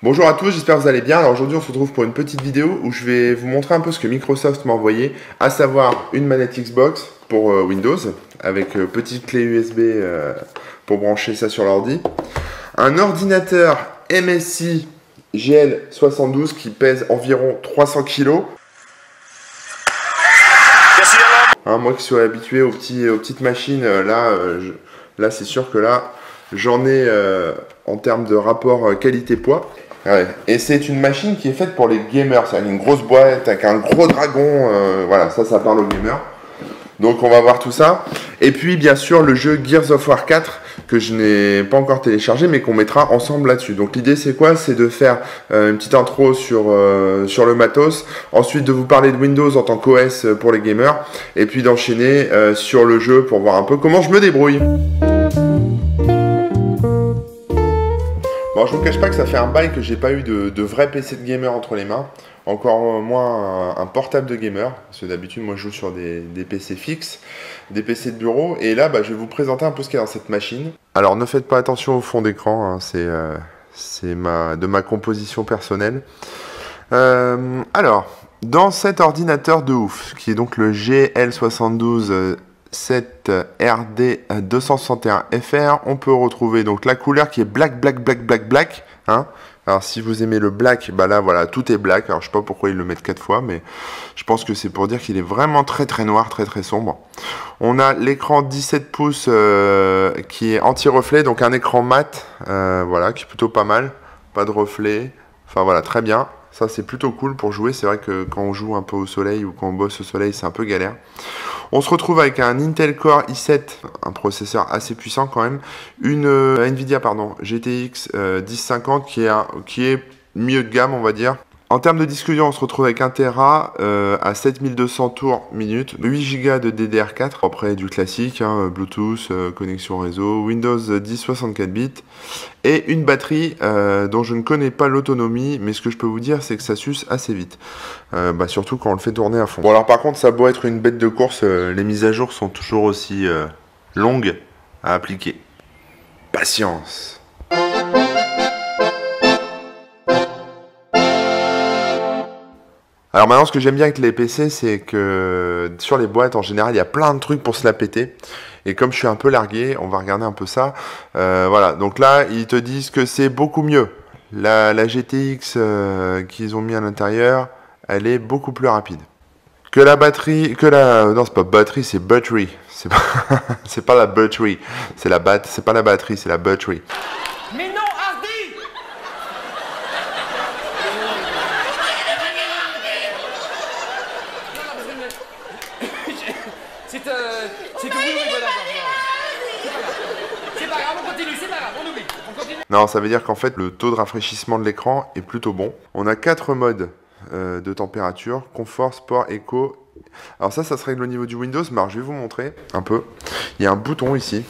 Bonjour à tous, j'espère que vous allez bien. Alors aujourd'hui on se retrouve pour une petite vidéo où je vais vous montrer un peu ce que Microsoft m'a envoyé, à savoir une manette Xbox pour Windows, avec petite clé USB pour brancher ça sur l'ordi, un ordinateur MSI GL72 qui pèse environ 300 kg. Moi qui suis habitué aux petites machines, là c'est sûr que là j'en ai en termes de rapport qualité-poids. Ouais. Et c'est une machine qui est faite pour les gamers. C'est une grosse boîte avec un gros dragon. Voilà, ça parle aux gamers. Donc on va voir tout ça. Et puis bien sûr le jeu Gears of War 4 que je n'ai pas encore téléchargé mais qu'on mettra ensemble là-dessus. Donc l'idée c'est quoi? C'est de faire une petite intro sur le matos, ensuite de vous parler de Windows en tant qu'OS pour les gamers, et puis d'enchaîner sur le jeu pour voir un peu comment je me débrouille. Bon, je vous cache pas que ça fait un bail que j'ai pas eu de vrai PC de gamer entre les mains, encore moins un portable de gamer, parce que d'habitude moi je joue sur des PC fixes, des PC de bureau, et là je vais vous présenter un peu ce qu'il y a dans cette machine. Alors ne faites pas attention au fond d'écran, hein, c'est de ma composition personnelle. Alors, dans cet ordinateur de ouf, qui est donc le GL72 7RD261FR, on peut retrouver donc la couleur qui est black, hein. Alors si vous aimez le black, là voilà, tout est black. Alors je sais pas pourquoi ils le mettent 4 fois, mais je pense que c'est pour dire qu'il est vraiment très noir, très sombre. On a l'écran 17 pouces qui est anti-reflet, donc un écran mat, voilà, qui est plutôt pas mal, pas de reflet, enfin voilà, très bien. Ça c'est plutôt cool pour jouer, c'est vrai que quand on joue un peu au soleil ou quand on bosse au soleil c'est un peu galère. On se retrouve avec un Intel Core i7, un processeur assez puissant quand même, une Nvidia GTX 1050 qui est milieu de gamme on va dire. En termes de disque dur, on se retrouve avec 1 Tera à 7200 tours minute, 8 Go de DDR4, après du classique, hein, Bluetooth, connexion réseau, Windows 10 64 bits, et une batterie dont je ne connais pas l'autonomie, mais ce que je peux vous dire, c'est que ça s'use assez vite, surtout quand on le fait tourner à fond. Bon alors par contre, ça a beau être une bête de course, les mises à jour sont toujours aussi longues à appliquer. Patience. Alors maintenant, ce que j'aime bien avec les PC, c'est que sur les boîtes, en général, il y a plein de trucs pour se la péter. Et comme je suis un peu largué, on va regarder un peu ça. Voilà, donc là, ils te disent que c'est beaucoup mieux. La GTX qu'ils ont mis à l'intérieur, elle est beaucoup plus rapide. Que la batterie, non, c'est pas batterie, c'est battery. C'est pas, c'est pas la battery, c'est pas la batterie, c'est la battery. Mais non, Hardy! C'est que oui, voilà. C'est pas grave, on continue, c'est pas grave, on oublie. On continue. Non, ça veut dire qu'en fait, le taux de rafraîchissement de l'écran est plutôt bon. On a 4 modes de température, confort, sport, éco. Alors ça se règle au niveau du Windows, mais alors je vais vous montrer un peu. Il y a un bouton ici.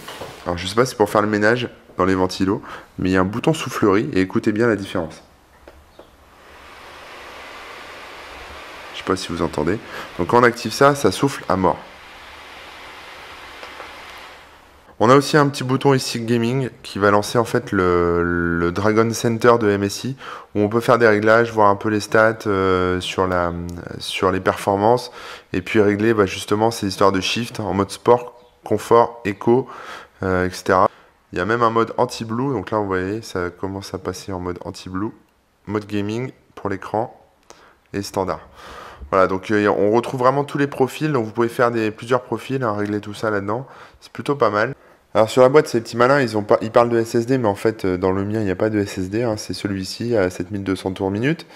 Alors je sais pas si c'est pour faire le ménage dans les ventilos, mais il y a un bouton soufflerie, et écoutez bien la différence. Je sais pas si vous entendez. Donc quand on active ça, ça souffle à mort. On a aussi un petit bouton ici gaming qui va lancer en fait le Dragon Center de MSI, où on peut faire des réglages, voir un peu les stats sur les performances, et puis régler justement ces histoires de shift en mode sport, confort, éco, etc. Il y a même un mode anti-blue, donc là vous voyez ça commence à passer en mode anti-blue, mode gaming pour l'écran et standard. Voilà, donc on retrouve vraiment tous les profils, donc vous pouvez faire plusieurs profils, hein, régler tout ça là-dedans, c'est plutôt pas mal. Alors sur la boîte, ces petits malins, ils parlent de SSD, mais en fait, dans le mien, il n'y a pas de SSD, hein, c'est celui-ci à 7200 tours minute.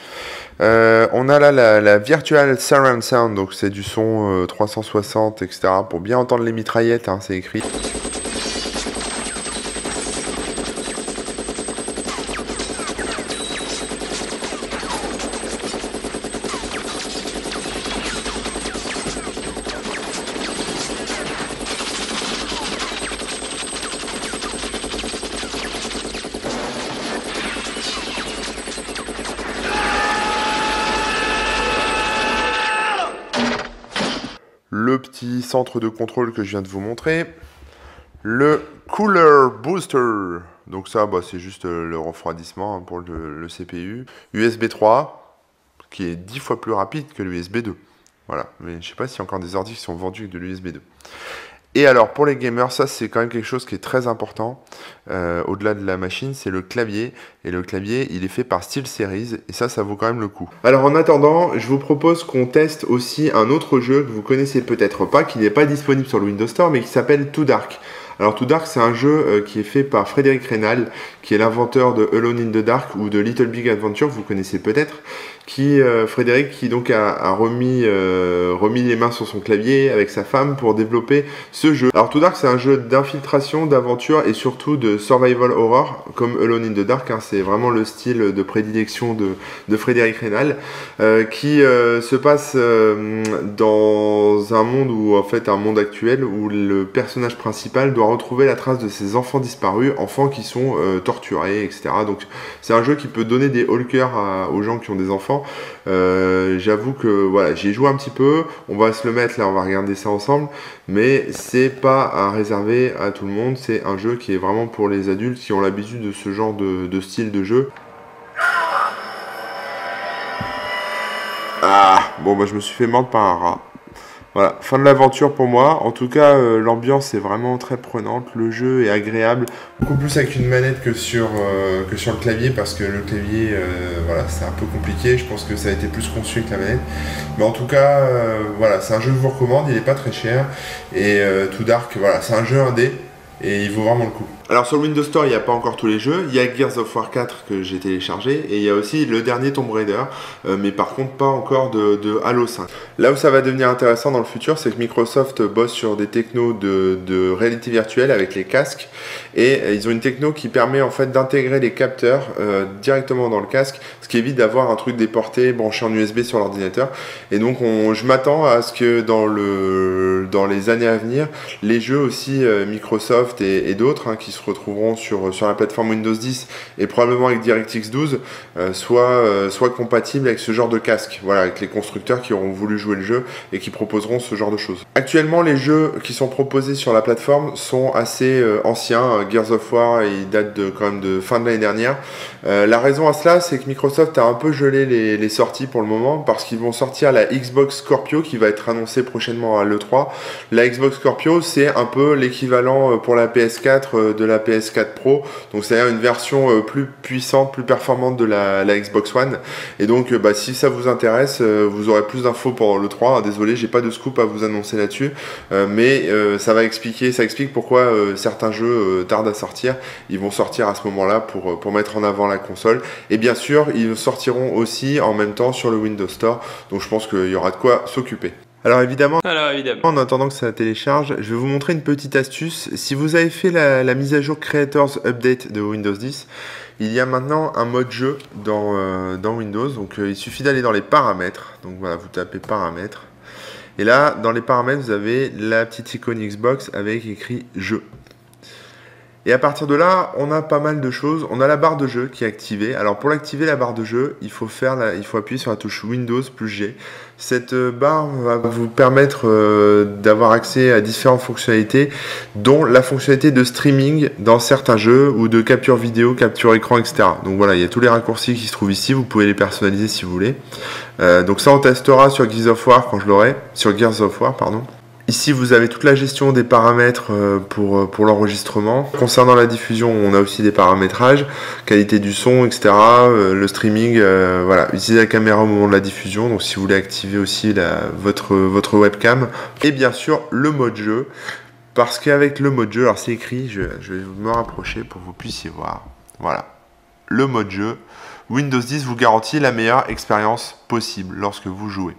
On a là la Virtual Surround Sound, donc c'est du son 360, etc., pour bien entendre les mitraillettes, hein, c'est écrit. Le petit centre de contrôle que je viens de vous montrer, le Cooler Booster, Donc ça, bah, c'est juste le refroidissement hein, pour le CPU. USB 3, qui est 10 fois plus rapide que l'USB 2. Voilà, mais je sais pas s'il y a encore des ordi qui sont vendus avec de l'USB 2. Et alors pour les gamers, ça c'est quand même quelque chose qui est très important, au-delà de la machine, c'est le clavier. Et le clavier, il est fait par SteelSeries, et ça vaut quand même le coup. Alors en attendant, je vous propose qu'on teste aussi un autre jeu que vous connaissez peut-être pas, qui n'est pas disponible sur le Windows Store, mais qui s'appelle Too Dark. Alors Too Dark, c'est un jeu qui est fait par Frédéric Reynal, qui est l'inventeur de Alone in the Dark ou de Little Big Adventure, vous connaissez peut-être. Frédéric qui donc a remis les mains sur son clavier avec sa femme pour développer ce jeu. Alors Too Dark, c'est un jeu d'infiltration, d'aventure et surtout de survival horror comme Alone in the Dark, hein, c'est vraiment le style de prédilection de Frédéric Reynal, qui se passe dans un monde où en fait un monde actuel où le personnage principal doit retrouver la trace de ses enfants disparus, enfants qui sont torturés, etc. Donc c'est un jeu qui peut donner des haut le cœur aux gens qui ont des enfants. J'avoue que voilà, j'y ai joué un petit peu, on va se le mettre là, on va regarder ça ensemble, mais c'est pas à réserver à tout le monde, c'est un jeu qui est vraiment pour les adultes qui ont l'habitude de ce genre de style de jeu. Ah, bon bah je me suis fait mordre par un rat. Voilà, fin de l'aventure pour moi. En tout cas, l'ambiance est vraiment très prenante. Le jeu est agréable. Beaucoup plus avec une manette que sur le clavier, parce que le clavier, voilà, c'est un peu compliqué. Je pense que ça a été plus conçu avec la manette. Mais en tout cas, voilà, c'est un jeu que je vous recommande. Il n'est pas très cher. Et Too Dark, voilà, c'est un jeu indé. Et il vaut vraiment le coup. Alors sur le Windows Store, il n'y a pas encore tous les jeux. Il y a Gears of War 4 que j'ai téléchargé. Et il y a aussi le dernier Tomb Raider. Mais par contre, pas encore de Halo 5. Là où ça va devenir intéressant dans le futur, c'est que Microsoft bosse sur des technos de réalité virtuelle avec les casques. Et ils ont une techno qui permet en fait d'intégrer les capteurs directement dans le casque. Ce qui évite d'avoir un truc déporté, branché en USB sur l'ordinateur. Et donc je m'attends à ce que dans les années à venir, les jeux aussi Microsoft et d'autres hein, qui se retrouveront sur la plateforme Windows 10 et probablement avec DirectX 12 soient compatibles avec ce genre de casque. Voilà, avec les constructeurs qui auront voulu jouer le jeu et qui proposeront ce genre de choses. Actuellement, les jeux qui sont proposés sur la plateforme sont assez anciens. Gears of War, il date quand même de fin de l'année dernière. La raison à cela, c'est que Microsoft a un peu gelé les sorties pour le moment, parce qu'ils vont sortir la Xbox Scorpio qui va être annoncée prochainement à l'E3. La Xbox Scorpio, c'est un peu l'équivalent pour la PS4 de la PS4 Pro, donc c'est-à-dire une version plus puissante, plus performante de la Xbox One. Et donc si ça vous intéresse, vous aurez plus d'infos pendant l'E3. Hein, désolé, j'ai pas de scoop à vous annoncer là-dessus, mais ça explique pourquoi certains jeux tardent à sortir. Ils vont sortir à ce moment-là pour mettre en avant la console. Et bien sûr, ils sortiront aussi en même temps sur le Windows Store, donc je pense qu'il y aura de quoi s'occuper. Alors évidemment, en attendant que ça télécharge, je vais vous montrer une petite astuce. Si vous avez fait la mise à jour Creators Update de Windows 10, il y a maintenant un mode jeu dans Windows. Donc il suffit d'aller dans les paramètres. Donc voilà, vous tapez paramètres. Et là, dans les paramètres, vous avez la petite icône Xbox avec écrit jeu. Et à partir de là, on a pas mal de choses. On a la barre de jeu qui est activée. Alors pour l'activer, la barre de jeu, il faut appuyer sur la touche Windows plus G. Cette barre va vous permettre d'avoir accès à différentes fonctionnalités, dont la fonctionnalité de streaming dans certains jeux, ou de capture vidéo, capture écran, etc. Donc voilà, il y a tous les raccourcis qui se trouvent ici. Vous pouvez les personnaliser si vous voulez. Donc ça, on testera sur Gears of War quand je l'aurai. Sur Gears of War, pardon. Ici, vous avez toute la gestion des paramètres pour l'enregistrement. Concernant la diffusion, on a aussi des paramétrages, qualité du son, etc. Le streaming, voilà, utilisez la caméra au moment de la diffusion, donc si vous voulez activer aussi votre webcam. Et bien sûr, le mode jeu, parce qu'avec le mode jeu, alors c'est écrit, je vais me rapprocher pour que vous puissiez voir. Voilà, le mode jeu, Windows 10 vous garantit la meilleure expérience possible lorsque vous jouez.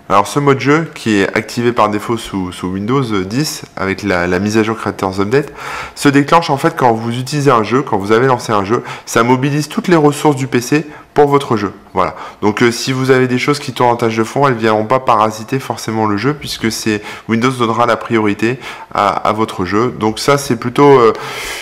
Alors ce mode jeu, qui est activé par défaut sous Windows 10, avec la mise à jour Creators Update, se déclenche en fait quand vous utilisez un jeu, quand vous avez lancé un jeu, ça mobilise toutes les ressources du PC pour votre jeu. Voilà. Donc si vous avez des choses qui tournent en tâche de fond, elles ne viendront pas parasiter forcément le jeu, puisque c'est Windows donnera la priorité à votre jeu. Donc ça, c'est plutôt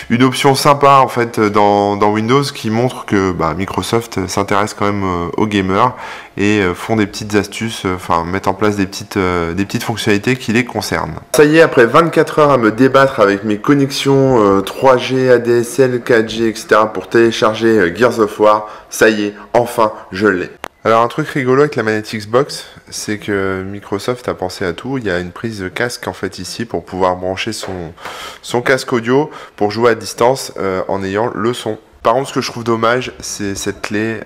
une option sympa en fait dans Windows, qui montre que Microsoft s'intéresse quand même aux gamers et font des petites astuces, enfin mettent en place des petites fonctionnalités qui les concernent. Ça y est, après 24 heures à me débattre avec mes connexions 3G, ADSL, 4G, etc. pour télécharger Gears of War, ça y est, enfin je l'ai. Alors un truc rigolo avec la manette Xbox, c'est que Microsoft a pensé à tout. Il y a une prise de casque en fait ici pour pouvoir brancher son casque audio pour jouer à distance en ayant le son. Par contre, ce que je trouve dommage, c'est cette clé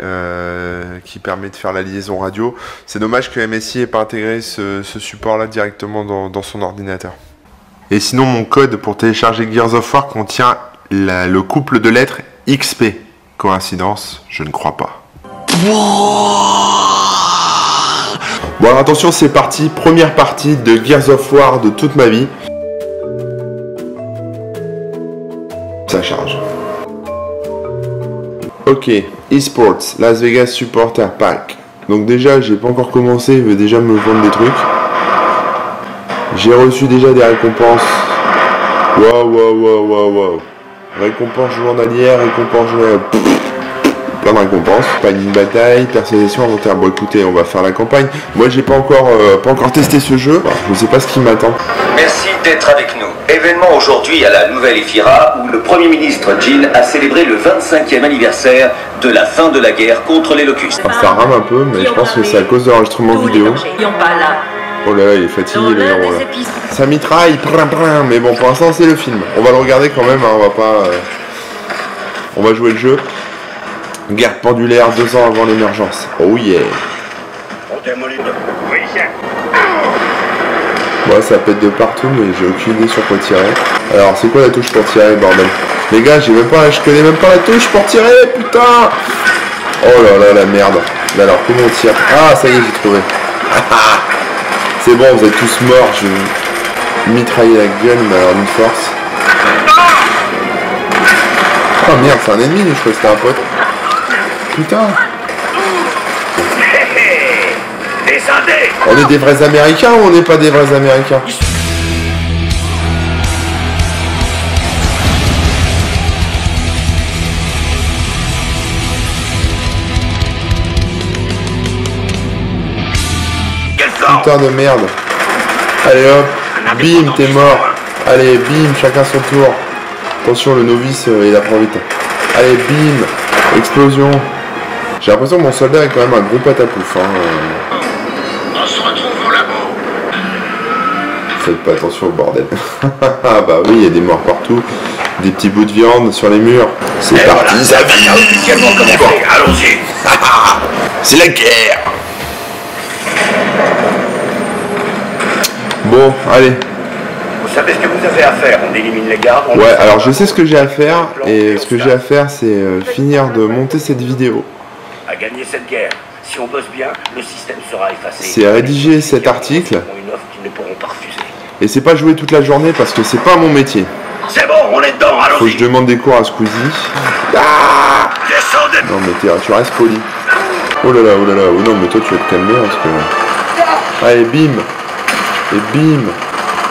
qui permet de faire la liaison radio. C'est dommage que MSI n'ait pas intégré ce support-là directement dans son ordinateur. Et sinon, mon code pour télécharger Gears of War contient le couple de lettres XP. Coïncidence? Je ne crois pas. Bon alors attention, c'est parti. Première partie de Gears of War de toute ma vie. Ça charge. Ok, eSports, Las Vegas Supporter Pack. Donc déjà, j'ai pas encore commencé, il veut déjà me vendre des trucs. J'ai reçu déjà des récompenses. Waouh. Récompense journalière, récompense journalière. Plein de récompenses. Panique bataille, personnalisation inventaire. Bon écoutez, on va faire la campagne. Moi j'ai pas encore testé ce jeu. Je sais pas ce qui m'attend. Merci d'être avec nous. Événement aujourd'hui à la Nouvelle Éphyra où le Premier ministre Jin a célébré le 25e anniversaire de la fin de la guerre contre les locustes. Alors, ça rame un peu, mais je pense que c'est à cause de l'enregistrement vidéo. Oh là là, il est fatigué le héros là. Ça mitraille, mais bon pour l'instant c'est le film. On va le regarder quand même, hein, on va pas... On va jouer le jeu. Guerre pendulaire 2 ans avant l'émergence. Oh yeah. Bon, ça pète de partout, mais j'ai aucune idée sur quoi tirer. Alors, c'est quoi la touche pour tirer, bordel? Les gars, je connais même pas la touche pour tirer, putain. Oh là là, la merde. Mais alors, comment on tire? Ah, ça y est, j'ai trouvé. C'est bon, vous êtes tous morts, je vais mitrailler la gueule, mais alors d'une force. Oh merde, c'est un ennemi, je crois que c'était un pote. Putain. On est des vrais Américains ou on n'est pas des vrais Américains? Putain de merde. Allez hop. Bim, t'es mort. Allez, bim, chacun son tour. Attention, le novice, il apprend vite. Allez, bim. Explosion. J'ai l'impression que mon soldat est quand même un gros patapouf. On se retrouve au labo. Faites pas attention au bordel. Ah bah oui, il y a des morts partout. Des petits bouts de viande sur les murs. C'est parti, voilà, ça vit. Allons-y. C'est la guerre. Bon, allez. Vous savez ce que vous avez à faire, on élimine les gardes. Ouais, alors je sais ce que j'ai à faire. Et ce que j'ai à faire, c'est finir de monter cette vidéo. À gagner cette guerre. Si on bosse bien, le système sera effacé. C'est rédiger cet article. Une offre qu'ils ne pourront pas refuser. Et c'est pas jouer toute la journée parce que c'est pas mon métier. C'est bon, on est dedans, allons-y. Faut que je demande des cours à Squeezie. Ah Descendez. non mais tu restes poli. Oh là là, oh non mais toi tu vas te calmer parce que... Allez, bim. Et bim.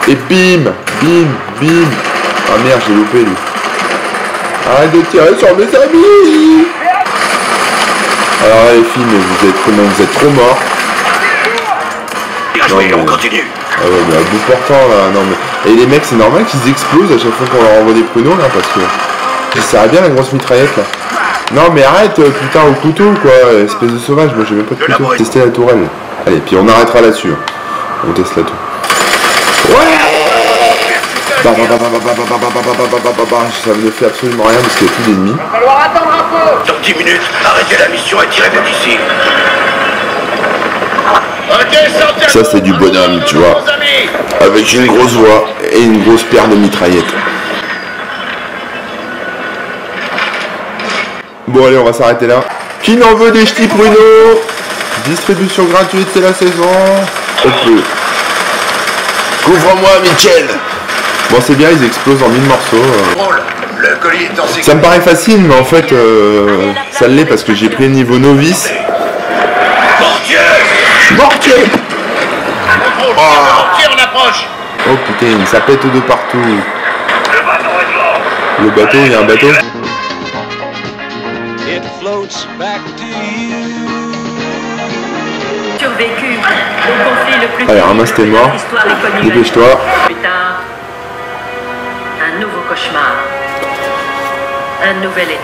Et bim. Bim. Ah merde, j'ai loupé lui. Arrête de tirer sur mes amis. Alors là les filles, mais vous êtes trop morts. Bien joué, on continue. Ah ouais, mais à bout portant là, non mais... Et les mecs, c'est normal qu'ils explosent à chaque fois qu'on leur envoie des pruneaux là, parce que... Ça sert à bien la grosse mitraillette là. Non mais arrête, putain, au couteau quoi, espèce de sauvage, moi j'ai même pas de couteau. Tester la tourelle. Allez, puis on arrêtera là-dessus. On teste la tour. Ouais. Ça ne fait absolument rien parce qu'il n'y a plus d'ennemis. Il va falloir attendre un peu. Dans 10 minutes, arrêtez la mission et tirez-vous d'ici. Ça c'est du bonhomme, tu vois. Avec une grosse voix et une grosse paire de mitraillettes. Bon allez, on va s'arrêter là. Qui n'en veut des ch'tis pruneaux? Distribution gratuite, c'est la saison. Ok. Couvre-moi, Michel. Bon, c'est bien, ils explosent en 1000 morceaux. Le colis est en sécurité. Ça me paraît facile, mais en fait, ça l'est parce que j'ai pris le niveau novice. Mortier! Mortier! Mortier, on approche! Oh putain, ça pète de partout. Le bateau est devant! Le bateau, il y a un bateau. It floats back to you. Survécu au conflit le plus Allez, ramasse tes morts. Dépêche-toi. Plus tard, un nouveau cauchemar. Un nouvel ennemi.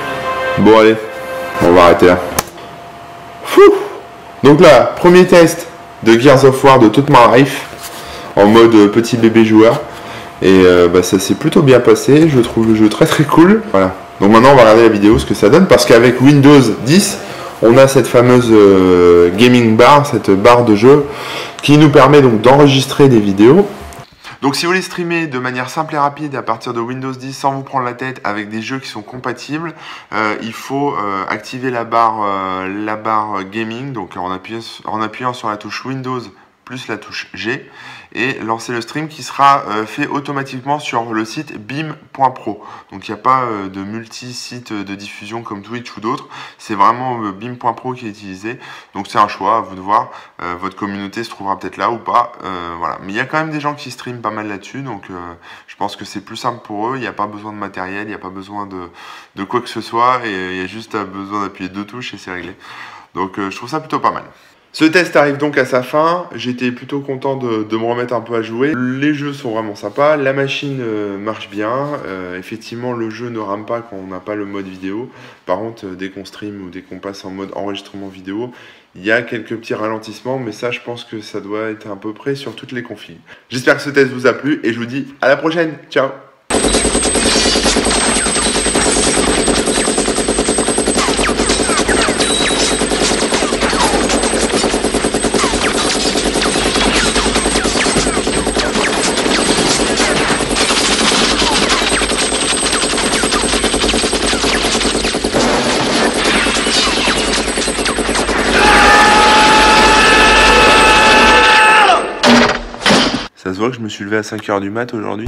Bon, allez, on va arrêter là. Fou. Donc là, premier test de Gears of War de toute ma life. En mode petit bébé joueur. Et bah, ça s'est plutôt bien passé. Je trouve le jeu très très cool. Voilà. Donc maintenant, on va regarder la vidéo, ce que ça donne. Parce qu'avec Windows 10, on a cette fameuse gaming bar, cette barre de jeu, qui nous permet donc d'enregistrer des vidéos. Donc si vous voulez streamer de manière simple et rapide à partir de Windows 10 sans vous prendre la tête avec des jeux qui sont compatibles, il faut activer la barre gaming, donc en appuyant sur la touche Windows plus la touche G, et lancer le stream qui sera fait automatiquement sur le site bim.pro. Donc il n'y a pas de multi-site de diffusion comme Twitch ou d'autres, c'est vraiment bim.pro qui est utilisé. Donc c'est un choix, à vous de voir, votre communauté se trouvera peut-être là ou pas, voilà. Mais il y a quand même des gens qui streament pas mal là-dessus, donc je pense que c'est plus simple pour eux, il n'y a pas besoin de matériel, il n'y a pas besoin de quoi que ce soit, et il y a juste besoin d'appuyer 2 touches et c'est réglé. Donc je trouve ça plutôt pas mal. Ce test arrive donc à sa fin, j'étais plutôt content de me remettre un peu à jouer. Les jeux sont vraiment sympas, la machine marche bien, effectivement le jeu ne rame pas quand on n'a pas le mode vidéo. Par contre, dès qu'on stream ou dès qu'on passe en mode enregistrement vidéo, il y a quelques petits ralentissements, mais ça je pense que ça doit être à peu près sur toutes les configs. J'espère que ce test vous a plu et je vous dis à la prochaine, ciao! Ça se voit que je me suis levé à 5 h du mat aujourd'hui.